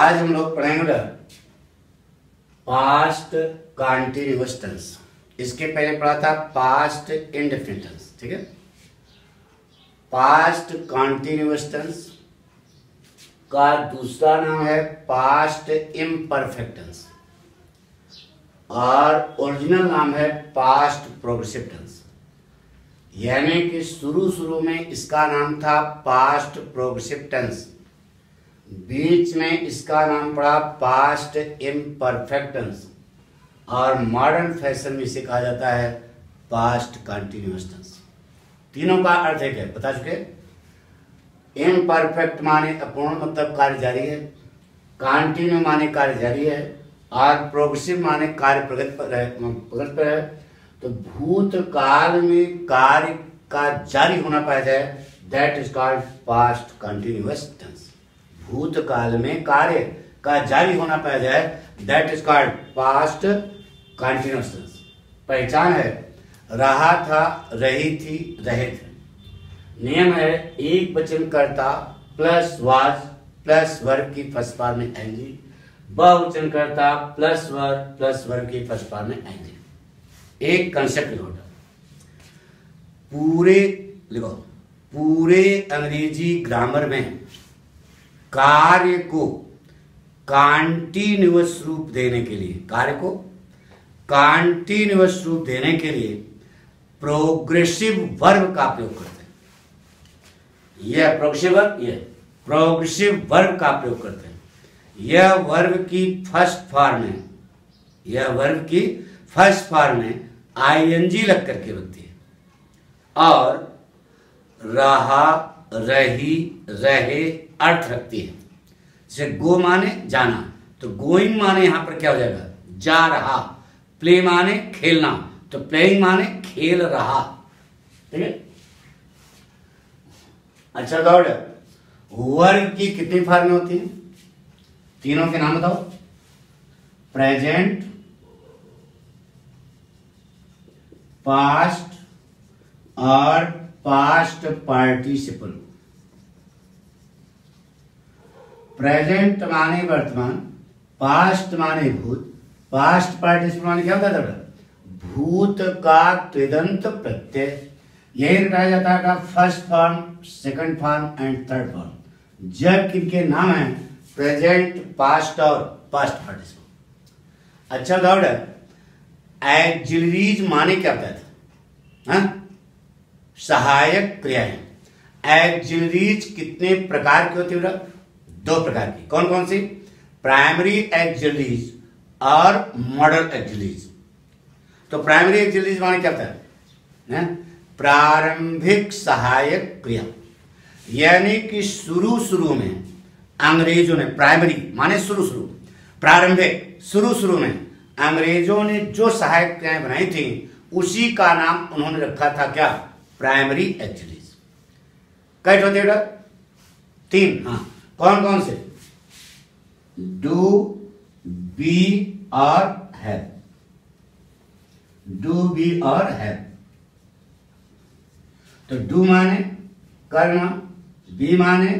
आज हम लोग पढ़ेंगे पास्ट कॉन्टिन्यूअस टेंस। इसके पहले पढ़ा था पास्ट इंडेफिनिट टेंस, ठीक है। पास्ट कॉन्टिन्यूअस टेंस का दूसरा नाम है पास्ट इम्परफेक्ट टेंस और ओरिजिनल नाम है पास्ट प्रोग्रेसिव टेंस। यानी कि शुरू में इसका नाम था पास्ट प्रोग्रेसिव टेंस, बीच में इसका नाम पड़ा पास्ट इम्परफेक्ट टेंस और मॉडर्न फैशन में इसे कहा जाता है पास्ट कंटिन्यूअस टेंस। तीनों का अर्थ एक है, बता चुके। इम्परफेक्ट माने अपूर्ण मतलब कार्य जारी है, कंटिन्यू माने कार्य जारी है और प्रोग्रेसिव माने कार्य प्रगति पर है। तो भूतकाल में कार्य का जारी होना पाया जाए, that is called past continuous tense. भूतकाल में कार्य का जारी होना पाया जाए, that is called past continuous tense. पहचान है रहा था, रही थी, रहे थे। नियम है एक वचन कर्ता प्लस वाज प्लस वर्ब की फर्स्ट फॉर्म में एनजी, बहुवचन कर्ता प्लस वर्ब की फर्स्ट फॉर्म में एनजी। एक कंसेप्ट लिखो, पूरे अंग्रेजी ग्रामर में कार्य को कॉन्टिन्यूअस रूप देने के लिए, प्रोग्रेसिव वर्ब का प्रयोग करते हैं। यह प्रोग्रेसिव वर्ब का प्रयोग करते हैं। यह वर्ब की फर्स्ट फॉर्म में आईएनजी लग करके बनती है और रहा, रही, रहे अर्थ रखती है। जैसे गो माने जाना, तो गोइंग माने यहां पर क्या हो जाएगा, जा रहा। प्ले माने खेलना, तो प्लेइंग माने खेल रहा, ठीक है। अच्छा गौड़, वर्ब की कितनी फॉर्म होती है? तीनों के नाम बताओ। प्रेजेंट, पास्ट और पास्ट पार्टिसिपल। प्रेजेंट माने वर्तमान, पास्ट माने भूत, पास्ट पार्टिसिपल माने क्या होता है? भूत का कृदंत प्रत्यय। यही रटाया जाता है first form, second form and third form, जब इनके नाम है प्रेजेंट, पास्ट और पास्ट पार्टिसिपल। अच्छा गौड़, एक्सिलरीज माने क्या होता था? सहायक क्रियाएं। एक्सिलरीज कितने प्रकार की होती है? दो प्रकार की। कौन कौन सी? प्राइमरी एक्सिलरीज और मॉडल एक्सिलरीज। तो प्राइमरी एक्सिलरीज माने क्या होता है? प्रारंभिक सहायक क्रिया। यानी कि शुरू में अंग्रेजों ने, प्राइमरी माने शुरू, प्रारंभिक शुरू में अंग्रेजों ने जो सहायक क्रियाएं बनाई थी उसी का नाम उन्होंने रखा था क्या? Primary auxiliaries. कई होते हैं? तीन। हाँ, कौन कौन से? डू, बी और हैव। डू, बी और हैव। तो डू माने करना, बी माने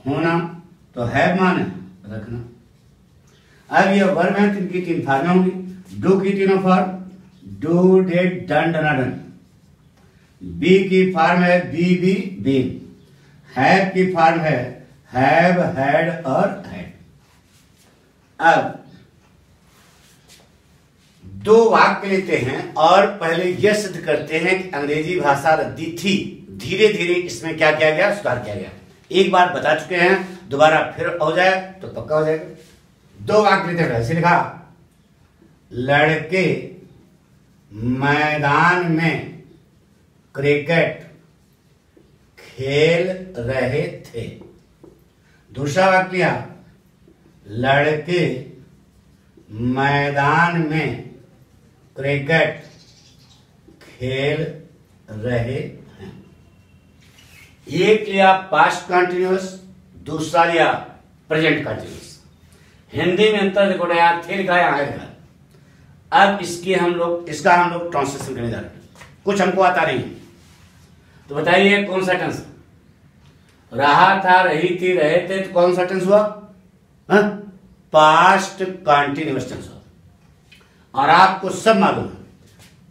होना, तो हैव माने रखना। अब ये वर्ब है, इनकी तीन फॉर्म होंगी। डू की तीनों फॉर्म, डू, डिड, डन, डना, डन। बी की फॉर्म है बी, बी, बीन। हैव की फॉर्म है हैव, हैड और हैड। अब दो वाक्य लेते हैं और पहले यह सिद्ध करते हैं कि अंग्रेजी भाषा रद्दी थी। धीरे धीरे इसमें क्या किया गया? सुधार किया गया। एक बार बता चुके हैं, दोबारा फिर हो जाए तो पक्का हो जाएगा। दो वाक्य लेते हैं। ऐसे लिखा, लड़के मैदान में क्रिकेट खेल रहे थे। दूसरा वाक्य, लड़के मैदान में क्रिकेट खेल रहे हैं। एक लिया पास्ट कंटिन्यूअस, दूसरा लिया प्रेजेंट कंटिन्यूअस। हिंदी में अंतर देखो ना यार, थे लिखा है, लिखा। अब इसका हम लोग ट्रांसलेशन करने जा रहे हैं। कुछ हमको आता नहीं, तो बताइए कौन सा टेंस? रहा था, रही थी, रहे थे, तो कौन सा टेंस हुआ? पास्ट कंटिन्यूअस टेंस होता। और आपको सब मालूम है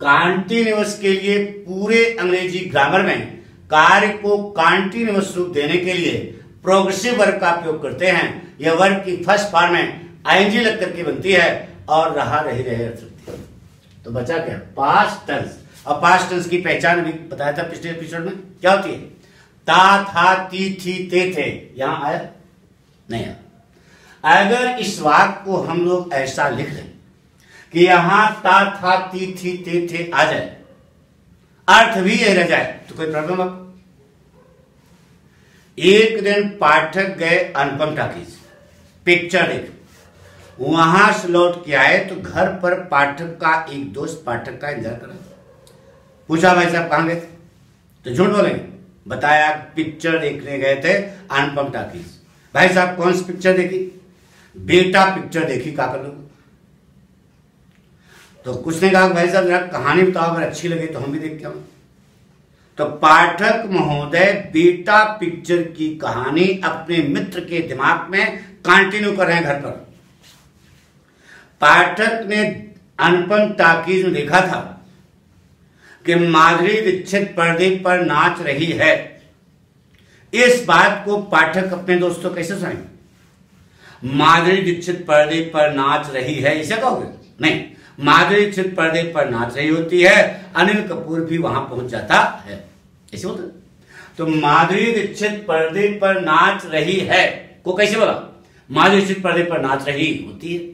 कंटिन्यूअस के लिए पूरे अंग्रेजी ग्रामर में कार्य को कंटिन्यूअस रूप देने के लिए प्रोग्रेसिव वर्ब का उपयोग करते हैं। यह वर्ब की फर्स्ट फॉर्म में आईएनजी लग करके बनती है और रहा रही रहे तो बचा क्या? Past tense. और पास्ट टेंस की पहचान भी बताया था पिछले एपिसोड में, क्या होती है? ता, था, ती, थी, ते, थे। यहां आया नहीं आया। अगर इस वाक्य को हम लोग ऐसा लिख लें कि यहां ता, था, ती, थी, ते, थे आ जाए, अर्थ भी यही रह जाए, तो कोई प्रॉब्लम आपको? एक दिन पाठक गए अनुपम टाकीज पिक्चर देख, वहां से लौट के आए तो घर पर पाठक का एक दोस्त पाठक का इंतजार कर रहा था। पूछा भाई साहब कहां गए थे? तो झूठ बोलेंगे, बताया पिक्चर देखने गए थे अनुपम टाकीज। भाई साहब कौन सी पिक्चर देखी? बेटा पिक्चर देखी। क्या कर लो? तो कुछ ने कहा भाई साहब जरा कहानी बताओ, अगर अच्छी लगे तो हम भी देख के आए। तो पाठक महोदय बेटा पिक्चर की कहानी अपने मित्र के दिमाग में कंटिन्यू कर रहे हैं घर पर। पाठक ने अनुपम टाकीज में देखा था कि माधुरी दीक्षित पर्दे पर नाच रही है। इस बात को पाठक अपने दोस्तों कैसे सुनाएंगे? माधुरी दीक्षित पर्दे पर नाच रही है इसे कहोगे? नहीं, माधुरी दीक्षित पर्दे पर नाच रही होती है, अनिल कपूर भी वहां पहुंच जाता है, ऐसे होता है। तो माधुरी दीक्षित पर्दे पर नाच रही है को कैसे बोला? माधुरी दीक्षित पर्दे पर नाच रही होती है।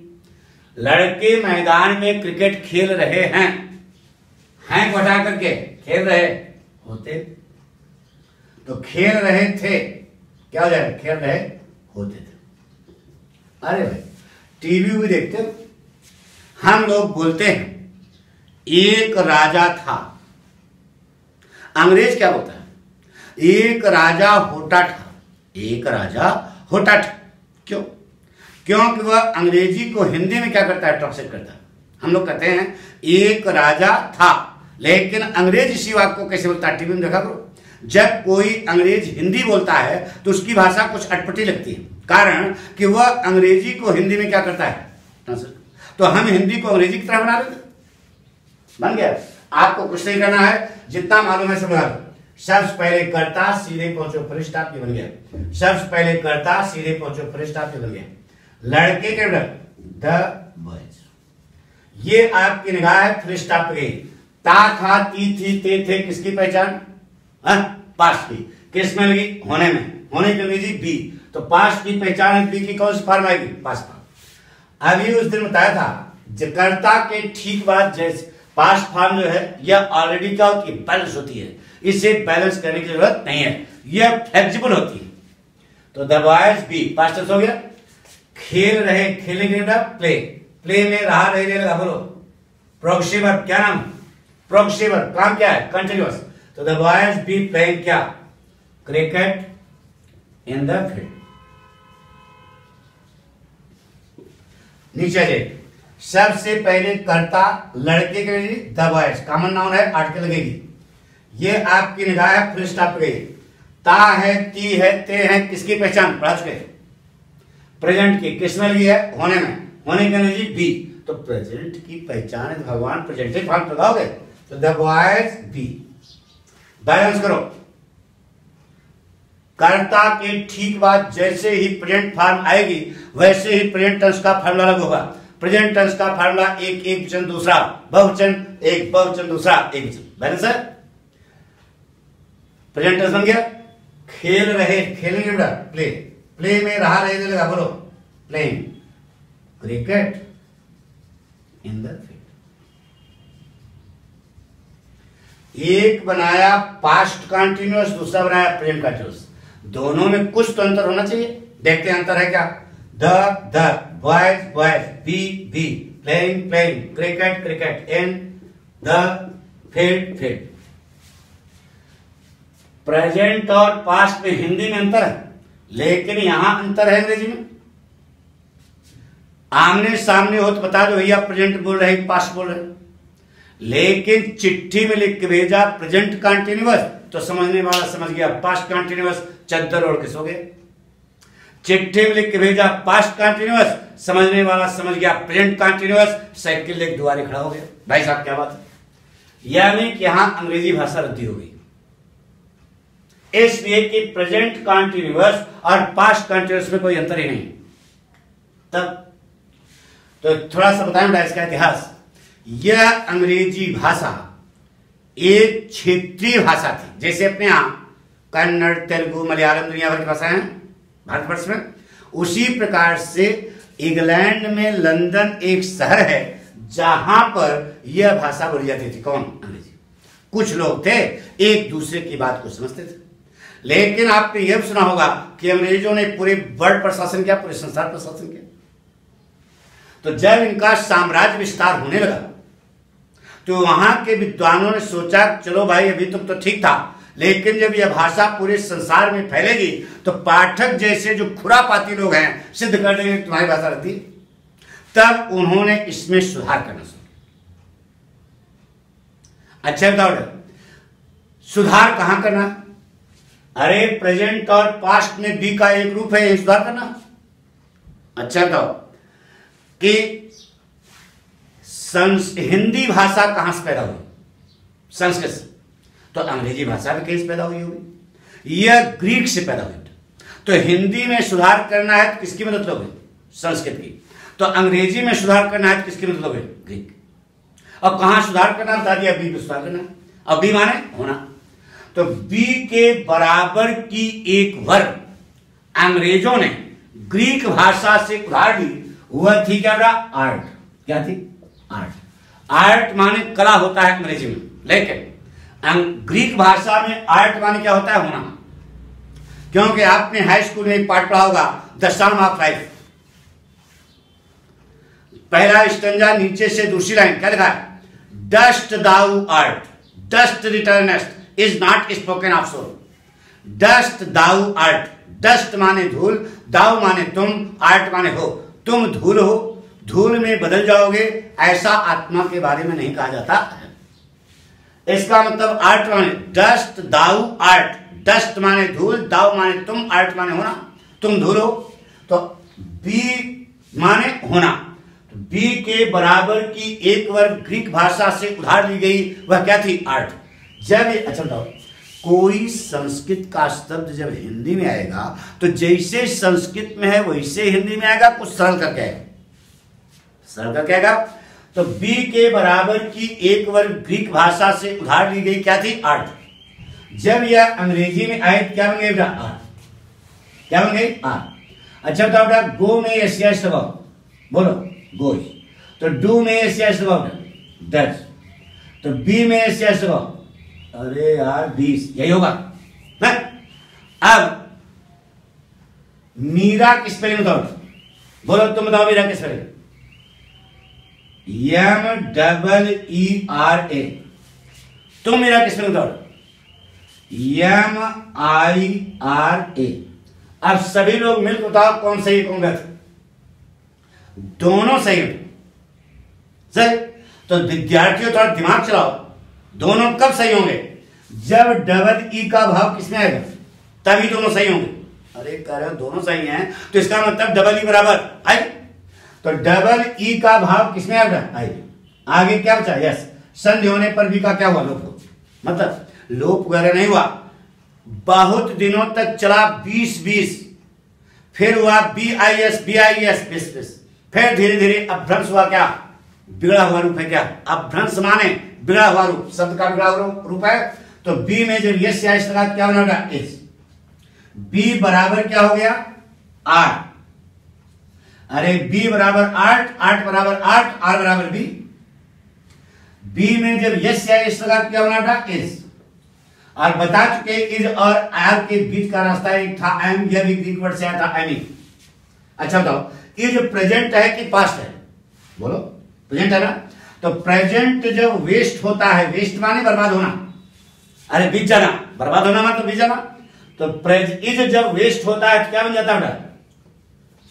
लड़के मैदान में क्रिकेट खेल रहे हैं, हैं घटा करके खेल रहे होते, तो खेल रहे थे क्या हो जाएगा? खेल रहे होते थे। अरे भाई टीवी भी देखते हो, हम लोग बोलते हैं एक राजा था, अंग्रेज क्या बोलता है? एक राजा होता था। एक राजा होता था। क्यों? क्योंकि वह अंग्रेजी को हिंदी में क्या करता है? ट्रांसलेट करता है। हम लोग कहते हैं एक राजा था, लेकिन अंग्रेज इसी वाक्य को कैसे बोलता है? टीवी में देखा करो, जब कोई अंग्रेज हिंदी बोलता है तो उसकी भाषा कुछ अटपटी लगती है, कारण कि वह अंग्रेजी को हिंदी में क्या करता है? ट्रांसलेट। तो हम हिंदी को अंग्रेजी की तरह बना लेते, बन गया। आपको कुछ नहीं करना है, जितना मालूम है समझा लो। सबसे पहले करता सीधे पहुंचो फुल स्टॉप, ये बन गया। सबसे पहले करता सीधे पहुंचो फुल स्टॉप, ये बन गया। लड़के के द बॉयज, ये आपकी निगाह है फुल स्टॉप पे गई। ता, था, ती, थी, ते, थे किसकी पहचान? पास्ट की। किस में लगी? होने में। होने की अंग्रेजी बी, तो पास्ट की पहचान है बी की कौन सी फॉर्म आएगी? Past form. अभी उस दिन बताया था जकर्ता के ठीक बाद जैसे पास्ट फॉर्म जो है यह ऑलरेडी क्या होती है? बैलेंस होती है। इसे बैलेंस करने की जरूरत नहीं है, यह फ्लेक्सिबल होती है। तो the boys be past tense हो गया। खेल रहे, खेलने के लिए प्ले, प्ले में रहा रहे लगा बोलो। प्रोग्रेसिव वर्ब क्या नाम? प्रोग्रेसिव वर्ब काम क्या है? कंटिन्यूअस। तो द बॉयज बी प्लेइंग क्या? Cricket in the field. नीचे देख, सबसे पहले करता लड़के के लिए द बॉयज, कॉमन नाउन है, आर्टिकल लगेगी। ये आपकी निगाह है फुल स्टॉप पे गई। ता है, ती है, ते है किसकी पहचान? पढ़ा चुके। प्रेजेंट की किसमें लगी है? होने में। होने की अंग्रेजी बी, तो प्रेजेंट की पहचान है भगवान प्रेजेंट फॉर्म लगाओगे तो द बॉयज बी। बैलेंस करो, कर्ता के ठीक बाद जैसे ही प्रेजेंट फॉर्म आएगी वैसे ही प्रेजेंट टेंस का फार्मूला अलग होगा। प्रेजेंट टेंस का फार्मूला एक एक वचन दूसरा, बहुवचन एक, बहुवचन दूसरा एक वचन। बैलेंस है। प्रेजेंट टेंस बन गया। खेल रहे, खेलेंगे बेटा प्ले, प्ले में रहा रहे लगा बोलो। Playing cricket in the field. एक बनाया पास्ट कंटिन्यूअस, दूसरा बनाया प्रेजेंट कंटिन्यूअस। दोनों में कुछ तो अंतर होना चाहिए। देखते हैं अंतर है क्या? The boys boys, be be, playing playing, cricket cricket, in the field field. Present और पास्ट में हिंदी में अंतर है, लेकिन यहां अंतर है अंग्रेजी में। आमने सामने हो तो बता दो भैया प्रेजेंट बोल रहे पास्ट बोल रहे, लेकिन चिट्ठी में लिख के भेजा प्रेजेंट कंटिन्यूअस तो समझने वाला समझ गया पास्ट कंटिन्यूअस, चद्दर ओढ़ के सो गए। चिट्ठी में लिख के भेजा पास्ट कंटिन्यूअस, समझने वाला समझ गया प्रेजेंट कंटिन्यूअस, साइकिल लेके दुआरे खड़ा हो गया। भाई साहब क्या बात है, यानी कि यहां अंग्रेजी भाषा रद्दी हो गई, इसलिए कि प्रेजेंट कंटिन्यूअस और पास्ट कंटिन्यूअस में कोई अंतर ही नहीं। तब तो थोड़ा सा बताएं इसका इतिहास। यह अंग्रेजी भाषा एक क्षेत्रीय भाषा थी, जैसे अपने यहां कन्नड़, तेलुगु, मलयालम दुनिया भर की भाषाएं हैं भारतवर्ष में, उसी प्रकार से इंग्लैंड में लंदन एक शहर है जहां पर यह भाषा बोली जाती थी। कौन? अंग्रेजी। कुछ लोग थे एक दूसरे की बात को समझते थे, लेकिन आपने यह सुना होगा कि अंग्रेजों ने पूरे वर्ल्ड पर शासन किया, पूरे संसार पर शासन किया। तो जब इनका साम्राज्य विस्तार होने लगा तो वहां के विद्वानों ने सोचा चलो भाई अभी तक तो ठीक था, लेकिन जब यह भाषा पूरे संसार में फैलेगी तो पाठक जैसे जो खुरापाती लोग हैं सिद्ध कर देंगे तुम्हारी भाषा रहती। तब उन्होंने इसमें सुधार करना शुरू। अच्छा बताओ सुधार कहां करना? अरे प्रेजेंट और पास्ट में बी का एक रूप है, यही सुधार करना। अच्छा बताओ कि हिंदी भाषा कहां से पैदा हुई? संस्कृत से। तो अंग्रेजी भाषा भी कहीं से पैदा हुई होगी, यह ग्रीक से पैदा हुई। तो हिंदी में सुधार करना है तो किसकी मदद लोगे? संस्कृत की। तो अंग्रेजी में सुधार करना है तो किसकी मदद लोगे? ग्रीक। अब कहां सुधार करना? बता दिया, बी में सुधार करना। अब बी माने होना, तो बी के बराबर की एक वर्ग अंग्रेजों ने ग्रीक भाषा से उधार ली, वह थी क्या? आर्ट। क्या थी? आर्ट। आर्ट माने कला होता है अंग्रेजी में, लेकिन ग्रीक भाषा में आर्ट माने क्या होता है? होना। क्योंकि आपने हाई स्कूल में एक पाठ पढ़ा होगा द सम ऑफ लाइफ। पहला स्टंजा नीचे से दूसरी लाइन क्या लिखा है? Dust thou art, dust returnest is not spoken of soul. Dust thou art, dust माने धूल, दाउ माने तुम, आर्ट माने हो। तुम धूल हो, धूल में बदल जाओगे, ऐसा आत्मा के बारे में नहीं कहा जाता है। इसका मतलब आर्ट माने डस्ट दाउ आर्ट, डस्ट माने धूल, दाउ माने तुम, आर्ट माने होना। तुम धूल हो, तो बी माने होना। तो बी के बराबर की एक वर्ग ग्रीक भाषा से उधार ली गई, वह क्या थी? आर्ट। जब अच्छा बताओ, कोई संस्कृत का शब्द जब हिंदी में आएगा तो जैसे संस्कृत में है वैसे हिंदी में आएगा, कुछ सरल करके आएगा। सरल करके आएगा। तो बी के बराबर की एक वर्ग ग्रीक भाषा से उधार ली गई, क्या थी? आर्ट। जब यह अंग्रेजी में आए क्या बन गई? आर्ट। क्या बन गई? आर्ट। अच्छा बताओ बेटा, गो में एशिया स्वभाव बोलो, गोज। तो डू में एशिया स्वभाव डज। तो बी में एशिया स्वभाव, अरे यार 20, यही होगा ना? अब मीरा किस स्पेलिंग बताओ? बोलो तुम बताओ मीरा किस स्पेलिंग? MEERA। तुम मीरा किस स्पेलिंग बताओ? MIRA। अब सभी लोग मिलकर बताओ कौन सही कौन गलत? दोनों सही सही। तो विद्यार्थियों थोड़ा दिमाग चलाओ, दोनों कब सही होंगे? जब डबल ई का भाव किसमें आएगा तभी दोनों सही होंगे। अरे कह रहे हो दोनों सही हैं, तो इसका मतलब डबल ई बराबर आई। तो डबल ई का भाव किसमें आएगा? आई। आगे क्या बचा? यस। संधि होने पर भी का क्या हुआ? लोप हो। मतलब लोप वगैरह नहीं हुआ, बहुत दिनों तक चला 20-20, फिर हुआ BIS BIS, फिर धीरे धीरे अभ्रंश हुआ। क्या? बिगड़ा हुआ रूप है। क्या? अभ्रंश माने बिगड़ा हुआ रूप, शब्द का बिगड़ा हुआ रूप है। तो बी में जब यस या लगा क्या होगा? एस। बी बराबर क्या हो गया? आर। अरे बी बराबर 8, 8 बराबर 8, आर बराबर बी। बी में जब यस या एस लगा क्या होना था? एस। और बता चुके इज और आर के बीच का रास्ता एक था एम, यह भी ग्रीक वर्ड से आया था एमी। अच्छा बताओ, इज प्रेजेंट है कि पास्ट है? बोलो, प्रेजेंट है ना? तो प्रेजेंट जब वेस्ट होता है, वेस्ट माने बर्बाद होना, अरे बीत जाना, बर्बाद होना मतलब बीत जाना। तो इज जब वेस्ट होता है तो क्या बन जाता है?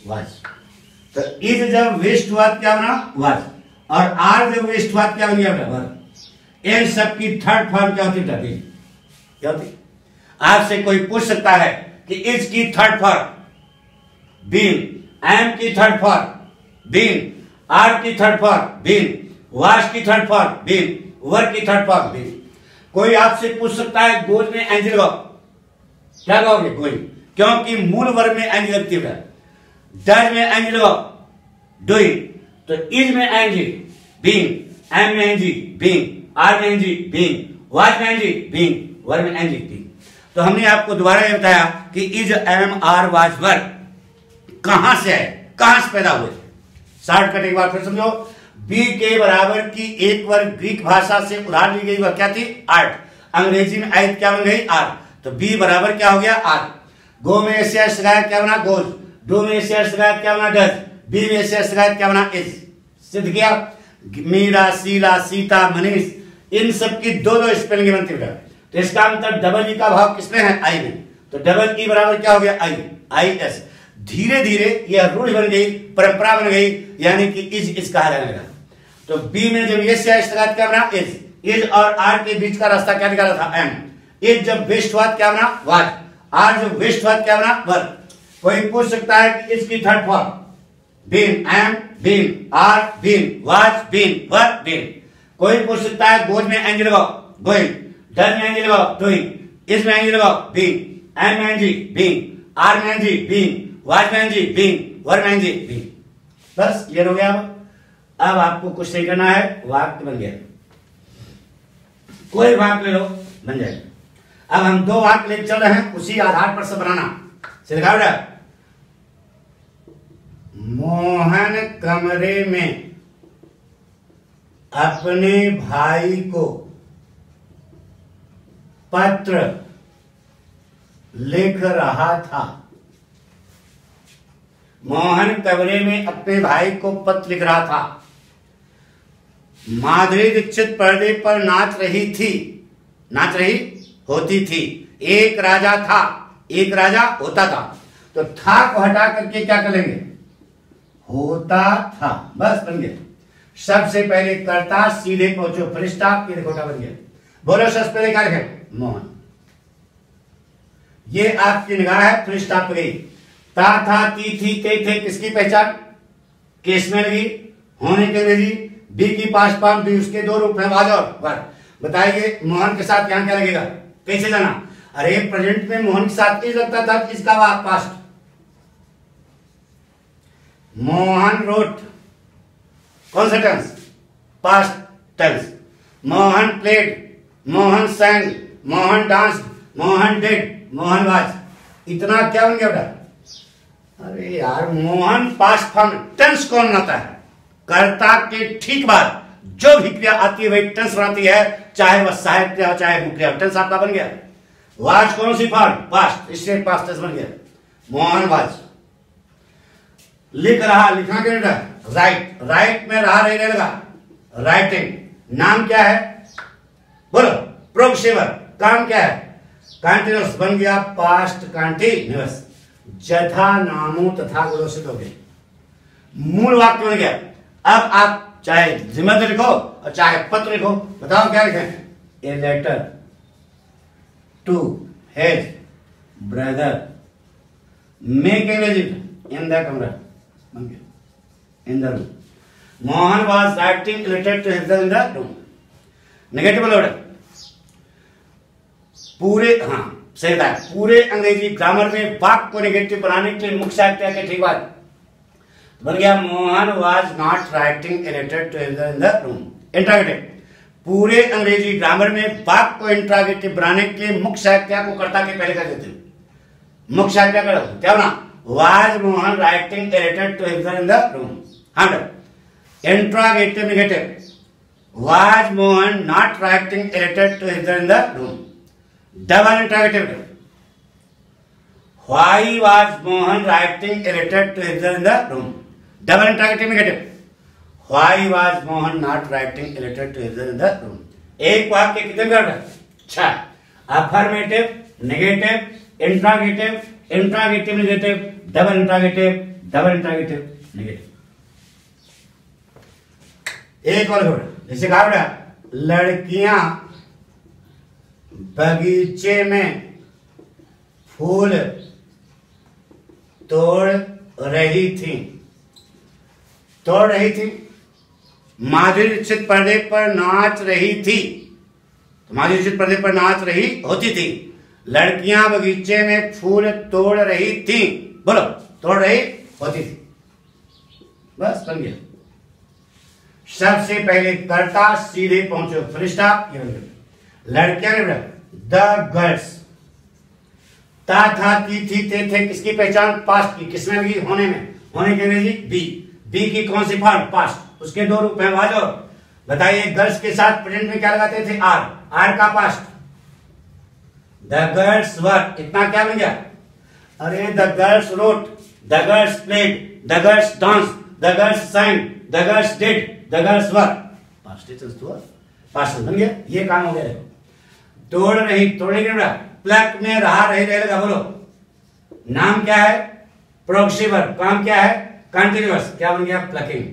वाज। तो इज जब वेस्ट हुआ तो क्या बना? वाज। और आर जब वेस्ट हुआ तो क्या बन गया? वर। इन सब की थर्ड फॉर्म क्या होती है? क्या होती? आपसे कोई पूछ सकता है कि इज की थर्ड फॉर्म बीन। एम की थर्ड फॉर्म बीन, आर की थर्ड फॉर्म बीन, वाश की थर्ड फॉर्म बीन, वर की थर्ड फॉर्म बीन। कोई आपसे पूछ सकता है गोज में एनजी लगाओ, क्या लगाओगे गोज, क्योंकि मूल वर्ग में एनजी लगती है। डज में एनजी लगाओ डूइंग, तो इज में एनजी बीइंग, एम में एनजी बीइंग, आर में एनजी बीइंग, वाज में एनजी बीइंग, वर में एनजी बीइंग। तो हमने आपको दोबारा ये बताया कि is am are was were कहां से आए, कहां से पैदा हुए। शॉर्टकट एक बार फिर समझो। बी के बराबर की एक वर्ग ग्रीक भाषा से उधार ली गई वह क्या थी, आर्ट। अंग्रेजी में आयत क्या बन गई, आर। तो बी बराबर क्या हो गया, आर। गो में से लगाया क्या बना, गोज। डू में से लगाया क्या बना, डज। बी में से लगाया क्या बना, इज। सिद्ध किया। मीरा, शीला, सीता, मनीष, इन सब की दो दो स्पेलिंग बनती है। तो इसका मतलब डबल ई का भाव किसमें है, आई में। तो डबल ई बराबर क्या हो गया, आई, आई एस। धीरे धीरे यह रूढ़ बन गई, परंपरा बन गई, यानी कि इज कहा जाने लगा। तो बी में जब ये से क्या बना, इज और आर के बीच का रास्ता क्या निकाला था, एम। इज जब वेस्ट हुआ क्या बना, वाज। आर जब वेस्ट हुआ क्या बना, वर। कोई पूछ सकता है कि इसकी third form been, am been, are been, was been, were been. कोई पूछ सकता है गोज में एनजी लगाओ, गोइंग। डज में एनजी लगाओ, डूइंग। इज में एनजी लगाओ, बीइंग। एम में एनजी बीइंग, आर में एनजी बीइंग, वाज में एनजी बीइंग, वर में एनजी बीइंग। बस ये हो गया। अब आपको कुछ नहीं करना है, वाक्य बन गया। कोई वाक्य ले लो, बन जाएगा। अब हम दो वाक्य लेकर चल रहे हैं, उसी आधार पर सब बनाना सिखा रहा। मोहन कमरे में अपने भाई को पत्र लिख रहा था। मोहन कमरे में अपने भाई को पत्र लिख रहा था। माधुरी दीक्षित पर्दे पर नाच रही थी, नाच रही होती थी। एक राजा था, एक राजा होता था। तो था को हटा करके क्या करेंगे, होता था, बस बन गया। सबसे पहले कर्ता, सीधे पहुंचो, फरिश्ता, ये देखो क्या बन गया। बोलो सबसे पहले क्या लिखे, मोहन। ये आपकी निगाह है, फरिश्ता पे गई। ता था, ती थी, ते थे, किसकी पहचान, केस में लगी, होने के लिए। बी की पास पाम, बी उसके दो रूप है, वाज और वर। बताइए मोहन के साथ यहां क्या लगेगा, कैसे जाना। अरे प्रेजेंट में मोहन के साथ इज लगता था, इसका पास्ट। मोहन रोट, कौन सा tense, past tense. Mohan played, Mohan sang, Mohan dance, Mohan did, Mohan was. इतना क्या बन गया बेटा। अरे यार मोहन पास्ट फॉर्म। टेंस कौन बनाता है, कर्ता के ठीक बाद जो भी क्रिया आती है वही टेंस बनाती है, चाहे वह सहायक क्रिया चाहे मुख्य क्रिया। टेंस आपका बन गया। वाज कौन सी फॉर्म, पास्ट, इससे पास्ट टेंस बन गया। मोहन वाज। लिख रहा, लिखना क्या बेटा, राइट। राइट में रहा रहने लगा, राइटिंग। नाम क्या है, बोलो, प्रोक्सिवर। काम क्या है, कंटिन्यूअस, बन गया पास्ट कंटिन्यूअस। जथा नामो तथा गुणों से दोगे, मूल वाक्य बन गया। अब आप चाहे जिम्मेदारी लिखो और चाहे पत्र लिखो। बताओ क्या लिखें, a letter to his brother, make a visit in the कमरा, बन गया, in the room. Mohan was writing letter to his brother in the room. Negative word पूरे, हाँ सही था। पूरे अंग्रेजी ग्रामर में वाक्य को नेगेटिव बनाने के लिए मुख्य साहित्य के ठीक बात बन गया। Mohan was not writing a letter to his brother in the room. Interrogative, पूरे अंग्रेजी ग्रामर में वाक्य को इंट्रागेटिव बनाने के लिए मुख्य साहित्य को कर्ता के पहले कर देते हैं। मुख्य साहित्य का क्या बना, was Mohan writing a letter to his brother in the room. हाँ, interrogative negative, was Mohan not writing a letter to his brother in the room. Double interrogative, why was Mohan writing a letter to his brother in the room. Double interrogative negative, why was Mohan not writing a letter to his brother in the room. एक वाक्य कितने word है, 6। Affirmative, negative, interrogative, interrogative negative, double interrogative, double interrogative negative. एक और जैसे कहा लड़कियां बगीचे में फूल तोड़ रही थी, तोड़ रही थी। माधुरी दीक्षित पर्दे पर नाच रही थी, तो माधुरी दीक्षित पर्दे पर नाच रही होती थी। लड़कियां बगीचे में फूल तोड़ रही थी, बोलो, तोड़ रही होती थी, बस बन गया। सबसे पहले कर्ता सीधे पहुंचो, फुल स्टॉप। लड़कियां ने द गर्ल्स, ता था ती थी ते थे किसकी पहचान? पास्ट की। किसमें लगी? होने में। होने के अंग्रेजी बी। बी की कौन सी फॉर्म? पास्ट। उसके दो रूप हैं, वाज और। बताइए गर्ल्स के साथ प्रेजेंट में क्या लगाते थे? आर। आर का पास्ट द गर्ल्स वर, इतना क्या बन गया? अरे the girls wrote, the girls played, the girls dance, the girls sang, the girls did, the girls were. Past tense हुआ, पास्ट बन गया। ये काम हो गया। तोड़ रही, तोड़ने के बाद प्लक में रहा रही रहेगा, बोलो। नाम क्या है? Progressive verb. काम क्या है? कंटिन्यूअस। क्या बन गया? प्लकिंग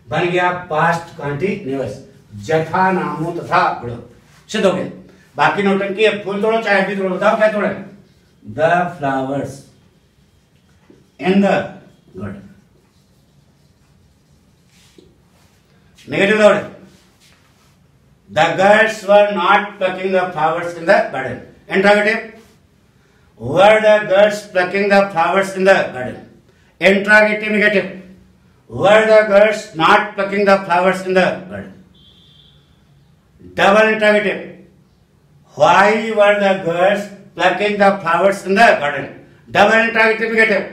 बन गया पास्ट कंटिन्यूअस। जथा नामो तथा, बोलो, सिद्ध हो गया। बाकी नौटंकी है, फूल तोड़ो चाहे भी तोड़ो, बताओ क्या तोड़े? The flowers in the garden. Negative तोड़े, the girls were not plucking the flowers in the garden. Interrogative, were the girls plucking the flowers in the garden. Interrogative negative, were the girls not plucking the flowers in the garden. Double interrogative, why were the girls plucking the flowers in the garden? Double interrogative negative,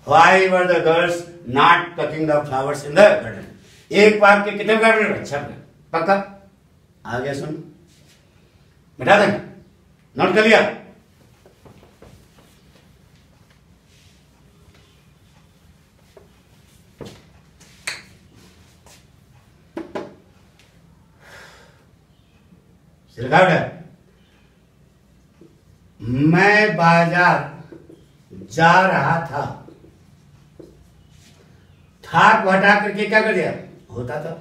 why were the girls not plucking the flowers in the garden? एक वाक्य कितने garden? अच्छा पक्का आ गया, सुन बैठा दें, note कर लिया। रिकॉर्ड है। मैं बाजार जा रहा था, था को हटा करके क्या कर दिया? होता था।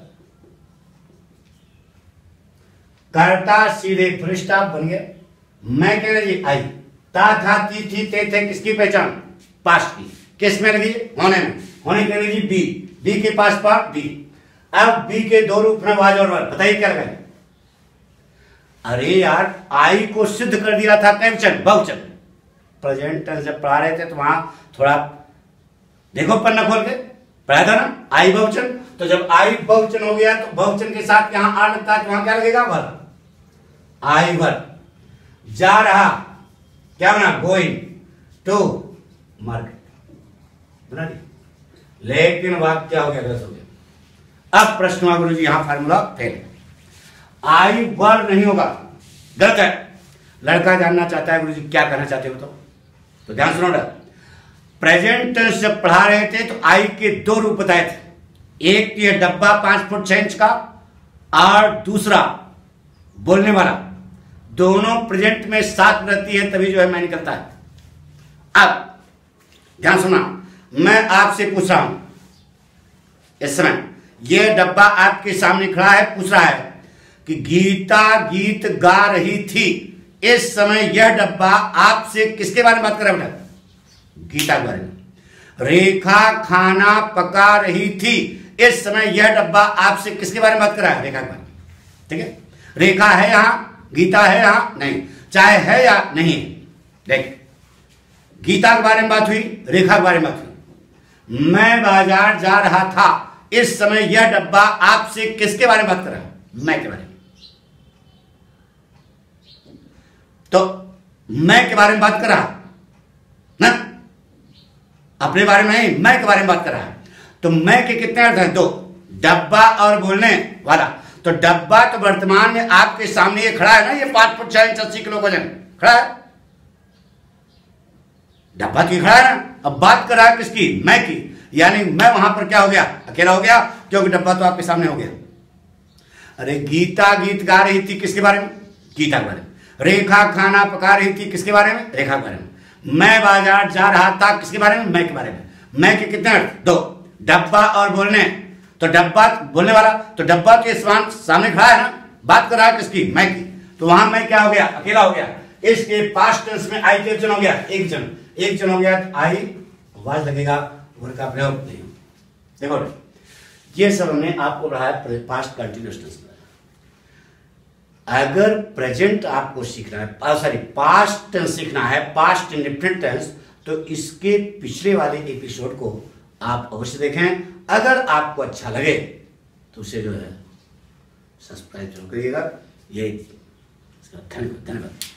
करता सीधे फुल स्टॉप बन गया। मैं कह रही आई। ता था ती थी ते थे किसकी पहचान? पास्ट की। किस में लगी? होने में। होने के लिए बी। बी के पास पार्ट बी। अब बी के दो रूप में वाज और वर। बताइए क्या लगाए? अरे यार आई को सिद्ध कर दिया था कैवचन बहुवचन। प्रेजेंट टेंस जब पढ़ा रहे थे तो वहां थोड़ा देखो पन्ना खोल के पढ़ा था ना, आई बहुवचन। तो जब आई बहुवचन हो गया तो बहुवचन के साथ यहां आ लगता है तो वहां क्या लगेगा? वर। आई वर। जा रहा क्या बना? गोइंग टू मार्केट बना दिया। लेकिन वाक्य क्या हो गया? गलत हो गया। अब प्रश्न हुआ गुरु जी यहां फार्मूला फेल। आई वर नहीं होगा, गलत है। लड़का जानना चाहता है गुरु जी क्या कहना चाहते हो, तो ध्यान सुनो। प्रेजेंट टेंस जब पढ़ा रहे थे तो आई के दो रूप बताए थे। एक ये डब्बा 5 फुट 6 इंच का और दूसरा बोलने वाला। दोनों प्रेजेंट में साथ रहती है तभी जो है मैं निकलता है। अब ध्यान सुना, मैं आपसे पूछ रहा हूं इस समय ये डब्बा आपके सामने खड़ा है, पूछ रहा है कि गीता गीत गा रही थी। इस समय यह डब्बा आपसे किसके बारे में बात कर रहा है बेटा? गीता के बारे में। रेखा खाना पका रही थी। इस समय यह डब्बा आपसे किसके बारे में बात कर रहा है? रेखा के बारे में। ठीक है, रेखा है यहां, गीता है यहां नहीं, चाहे है या नहीं है। देख, गीता के बारे में बात हुई, रेखा के बारे में बात हुई। मैं बाजार जा रहा था। इस समय यह डब्बा आपसे किसके बारे में बात कर रहा है? मैं के बारे में। तो मैं के बारे में बात कर रहा ना, अपने बारे में नहीं, मैं के बारे में बात कर रहा है। तो मैं के कितने अर्थ हैं? दो, डब्बा और बोलने वाला। तो डब्बा तो वर्तमान में आपके सामने ये खड़ा है ना, ये 5 फुट 6 इंच 80 किलो वजन खड़ा है। डब्बा की खड़ा है ना। अब बात कर रहा है किसकी? मैं की। यानी मैं वहां पर क्या हो गया? अकेला हो गया, क्योंकि डब्बा तो आपके सामने हो गया। अरे गीता गीत गा रही थी, किसके बारे में? गीता के बारे में। रेखा खाना पका रही थी, किसके बारे में? रेखा के बारे में। मैं बाजार जा रहा था, किसके बारे में? मैं के बारे में। मैं के कितने अर्थ? दो, डब्बा और बोलने। तो डब्बा बोलने वाला, तो डब्बा के सामने खड़ा है ना, बात कर रहा है किसकी? मैं की। तो वहां मैं क्या हो गया? अकेला हो गया। इसके पास्ट टेंस में आई के वचन हो गया एक जन, एक जन हो गया तो आई वाज लगेगा, वर्ब का प्रयोग नहीं हो। देखो ये सब हमने आपको पढ़ाया पास्ट कंटिन्यूअस टेंस में। अगर प्रेजेंट आपको सीखना है, सॉरी पास्ट टेंस सीखना है, पास्ट इंडेफिनिट टेंस, तो इसके पिछले वाले एपिसोड को आप अवश्य देखें। अगर आपको अच्छा लगे तो उसे जो है सब्सक्राइब जरूर करिएगा। यही धन्यवाद।